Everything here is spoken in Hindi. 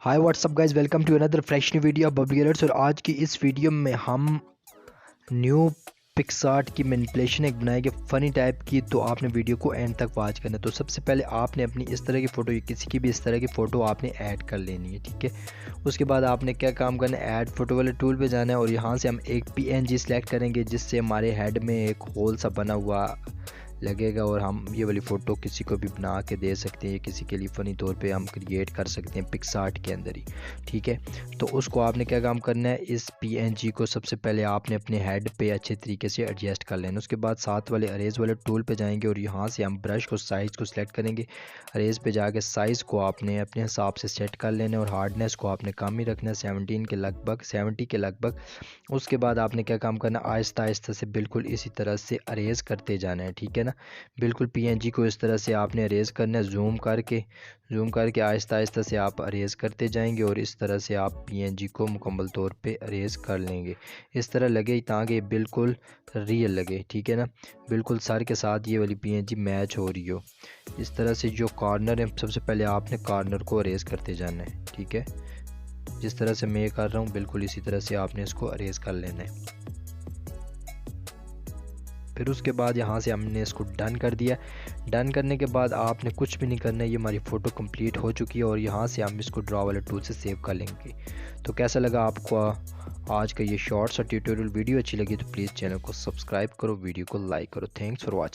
Hi what's up guys, welcome to another fresh new video of Bablu edits. और आज की इस वीडियो में हम न्यू पिक्सआर्ट की मैनिपुलेशन एक बनाएंगे फ़नी टाइप की। तो आपने वीडियो को एंड तक वॉच करना है। तो सबसे पहले आपने अपनी इस तरह की फ़ोटो या किसी की भी इस तरह की फ़ोटो आपने ऐड कर लेनी है, ठीक है। उसके बाद आपने क्या काम करना है, ऐड फ़ोटो वाले टूल पे जाना है और यहाँ से हम एक PNG सेलेक्ट करेंगे जिससे हमारे हेड में एक होल सा बना हुआ लगेगा और हम ये वाली फ़ोटो किसी को भी बना के दे सकते हैं। किसी के लिए फ़नी तौर पे हम क्रिएट कर सकते हैं पिक्सआर्ट के अंदर ही, ठीक है। तो उसको आपने क्या काम करना है, इस PNG को सबसे पहले आपने अपने हेड पे अच्छे तरीके से एडजस्ट कर लेना। उसके बाद साथ वाले अरेज वाले टूल पे जाएंगे और यहाँ से हम ब्रश को साइज़ को सिलेक्ट करेंगे। अरेज पे जाके साइज़ को आपने अपने हिसाब से सेट कर लेना और हार्डनेस को आपने कम ही रखना है, 70 के लगभग। उसके बाद आपने क्या काम करना, आहिस्ता आहिस्ता से बिल्कुल इसी तरह से अरेज करते जाना है, ठीक है ना। बिल्कुल PNG को इस तरह से आपने अरेज करना है, जूम करके आहिस्ता आहिस्ता से आप अरेज करते जाएंगे और इस तरह से आप PNG को मुकम्मल तौर पे अरेज कर लेंगे। इस तरह लगे ताकि बिल्कुल रियल लगे, ठीक है ना। बिल्कुल सर के साथ ये वाली PNG मैच हो रही हो। इस तरह से जो कॉर्नर है, सबसे पहले आपने कॉर्नर को अरेज करते जाना है, ठीक है। जिस तरह से मैं कर रहा हूँ बिल्कुल इसी तरह से आपने इसको अरेज कर लेना है। फिर उसके बाद यहाँ से हमने इसको डन कर दिया। डन करने के बाद आपने कुछ भी नहीं करना है, ये हमारी फ़ोटो कंप्लीट हो चुकी है और यहाँ से हम इसको ड्रॉ वाले टूल से सेव कर लेंगे। तो कैसा लगा आपको आज का ये शॉर्ट्स और ट्यूटोरियल वीडियो? अच्छी लगी तो प्लीज़ चैनल को सब्सक्राइब करो, वीडियो को लाइक करो। Thanks for watching.